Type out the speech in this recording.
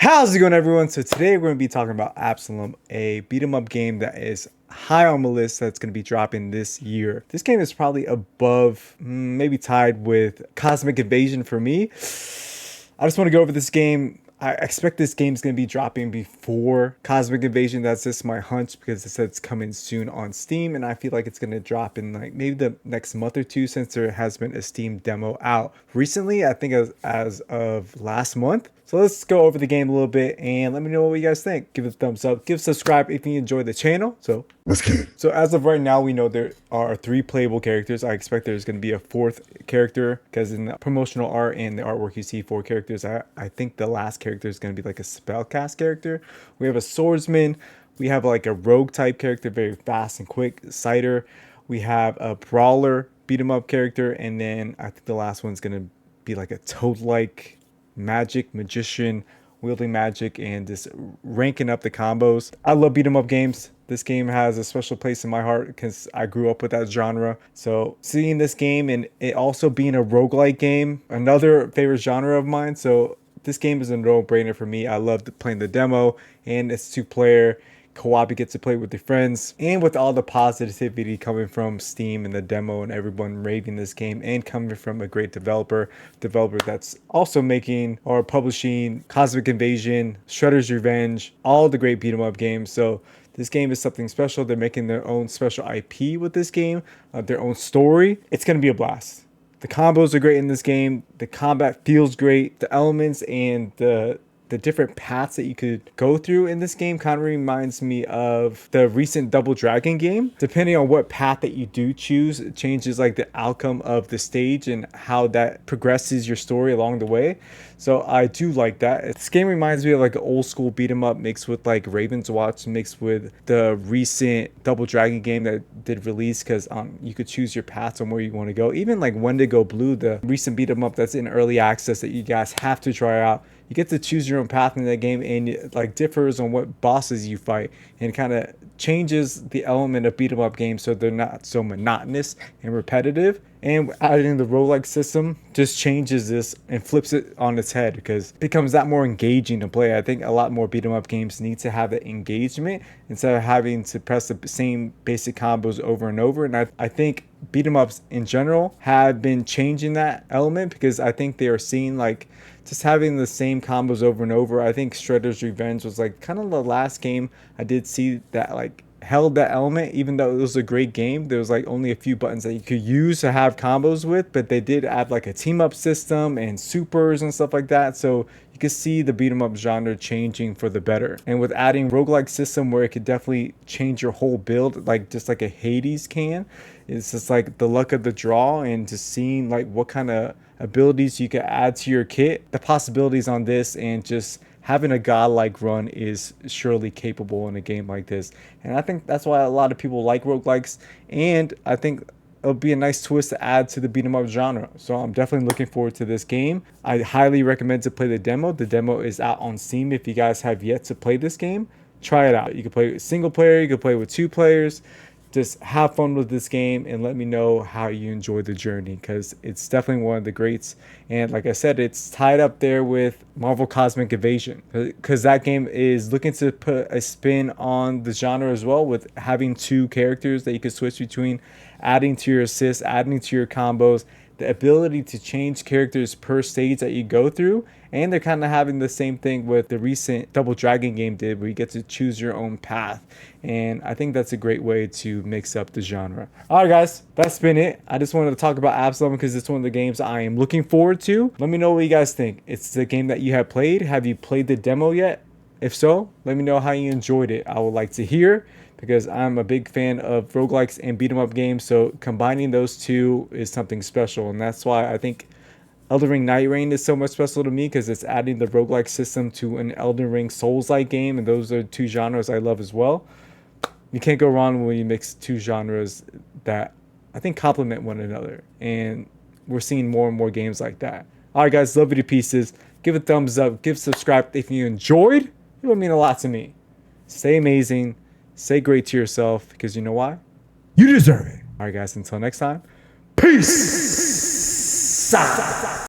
How's it going, everyone? So today we're going to be talking about ABSOLUM, a beat 'em up game that is high on the list that's going to be dropping this year. This game is probably above, maybe tied with Cosmic Invasion for me. I just want to go over this game. I expect this game is going to be dropping before Cosmic Invasion. That's just my hunch because it said it's coming soon on Steam, and I feel like it's going to drop in like maybe the next month or two since there has been a Steam demo out recently. I think as of last month. So let's go over the game a little bit and let me know what you guys think. Give it a thumbs up, give subscribe if you enjoy the channel. So let's get it. So as of right now, we know there are 3 playable characters. I expect there's going to be a 4th character because in the promotional art and the artwork you see 4 characters. I think the last character is going to be like a spellcast character. We have a swordsman. We have like a rogue type character, very fast and quick, Cider. We have a brawler, beat 'em up character. And then I think the last one's going to be like a toad-like magician wielding magic and just ranking up the combos. I love beat 'em up games. This game has a special place in my heart because I grew up with that genre. So seeing this game and it also being a roguelike game, another favorite genre of mine. So this game is a no-brainer for me. I love playing the demo, and it's 2-player co-op. You get to play with your friends, and with all the positivity coming from Steam and the demo and everyone raving this game, and coming from a great developer that's also making or publishing Cosmic Invasion, Shredder's Revenge, all the great beat 'em up games. So this game is something special. They're making their own special IP with this game, their own story. It's going to be a blast. The combos are great in this game. The combat feels great. The elements and the different paths that you could go through in this game kind of reminds me of the recent Double Dragon game. Depending on what path that you do choose, it changes like the outcome of the stage and how that progresses your story along the way. So I do like that. This game reminds me of like an old school beat 'em up mixed with like Raven's Watch mixed with the recent Double Dragon game that did release, because you could choose your paths on where you want to go. Even like Wendigo Blue, the recent beat 'em up that's in early access that you guys have to try out. You get to choose your own path in that game, and it like differs on what bosses you fight, and kind of changes the element of beat 'em up games so they're not so monotonous and repetitive. And adding the roguelike system just changes this and flips it on its head because it becomes that more engaging to play. I think a lot more beat 'em up games need to have that engagement instead of having to press the same basic combos over and over. And I think beat 'em ups in general have been changing that element because I think they are seeing like just having the same combos over and over. I think Shredder's Revenge was like kind of the last game I did see that like held that element. Even though it was a great game, there was like only a few buttons that you could use to have combos with, but they did add like a team up system and supers and stuff like that. So you could see the beat 'em up genre changing for the better, and with adding roguelike system where it could definitely change your whole build, like just like a Hades can. It's just like the luck of the draw, and just seeing like what kind of abilities you can add to your kit, the possibilities on this, and just having a godlike run is surely capable in a game like this. And I think that's why a lot of people like roguelikes, and I think it'll be a nice twist to add to the beat 'em up genre. So I'm definitely looking forward to this game. I highly recommend to play the demo. The demo is out on Steam. If you guys have yet to play this game, try it out. You can play single player, you can play with 2 players. Just have fun with this game and let me know how you enjoy the journey, because it's definitely one of the greats. And like I said, it's tied up there with Marvel Cosmic Invasion, because that game is looking to put a spin on the genre as well, with having 2 characters that you can switch between, adding to your assists, adding to your combos, the ability to change characters per stage that you go through. And they're kind of having the same thing with the recent Double Dragon game did, where you get to choose your own path. And I think that's a great way to mix up the genre. All right, guys, that's been it. I just wanted to talk about ABSOLUM because it's one of the games I am looking forward to. Let me know what you guys think. It's the game that you have played. Have you played the demo yet? If so, let me know how you enjoyed it. I would like to hear, because I'm a big fan of roguelikes and beat 'em up games. So combining those two is something special. And that's why I think Elden Ring Night Rain is so much special to me, because it's adding the roguelike system to an Elden Ring Souls-like game, and those are 2 genres I love as well. You can't go wrong when you mix 2 genres that I think complement one another, and we're seeing more and more games like that. All right, guys, love you to pieces. Give a thumbs up, give subscribe if you enjoyed. It would mean a lot to me. Stay amazing, stay great to yourself, because you know why? You deserve it. All right, guys, until next time, peace out.